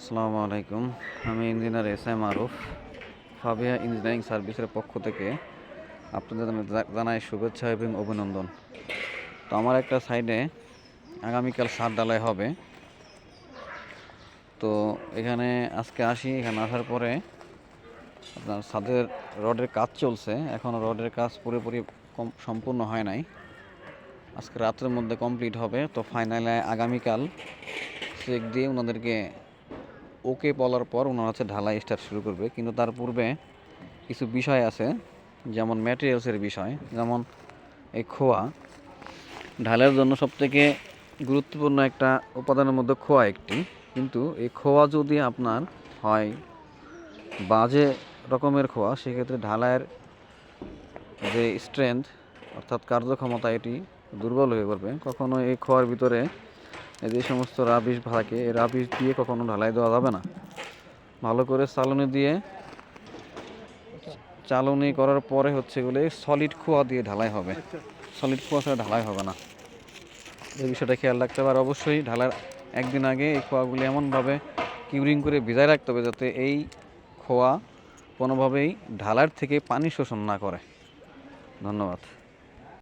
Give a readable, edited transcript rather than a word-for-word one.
আসসালামু আলাইকুম। আমি ইঞ্জিনিয়ার এস মারুফ। ফাবিয়া ইঞ্জিনিয়ারিং সার্ভিসের পক্ষ থেকে আপনাদের জানাই শুভেচ্ছা এবং অভিনন্দন। তো আমার একটা সাইডে আগামীকাল ছাদ ঢালাই হবে। তো এখানে আজকে আসি, এখানে আসার পরে আপনার ছাদের রডের কাজ চলছে, এখনও রডের কাজ পুরোপুরি সম্পূর্ণ হয় নাই। আজকে রাতের মধ্যে কমপ্লিট হবে। তো ফাইনালে আগামীকাল চেক দিয়ে ওনাদেরকে ওকে বলার পর ওনারা হচ্ছে ঢালাই স্টার্ট শুরু করবে। কিন্তু তার পূর্বে কিছু বিষয় আছে, যেমন ম্যাটেরিয়ালসের বিষয়, যেমন এই খোয়া। ঢালাইয়ের জন্য সবথেকে গুরুত্বপূর্ণ একটা উপাদানের মধ্যে খোয়া একটি। কিন্তু এই খোয়া যদি আপনার হয় বাজে রকমের খোয়া, সেক্ষেত্রে ঢালাইয়ের যে স্ট্রেংথ অর্থাৎ কার্যক্ষমতা এটি দুর্বল হয়ে পড়বে। কখনো এই খোয়ার ভিতরে যে সমস্ত রাবিশ থাকে, এই রাবিশ দিয়ে কখনো ঢালাই দেওয়া যাবে না। ভালো করে চালনি করার পরে হচ্ছে এগুলো সলিড খোয়া দিয়ে ঢালাই হবে। সলিড খোয়া ছাড়া ঢালাই হবে না, এই বিষয়টা খেয়াল রাখতে হবে। আর অবশ্যই ঢালার একদিন আগে এই খোয়াগুলি এমনভাবে কিউরিং করে ভিজায় রাখতে হবে যাতে এই খোয়া কোনোভাবেই ঢালার থেকে পানি শোষণ না করে। ধন্যবাদ।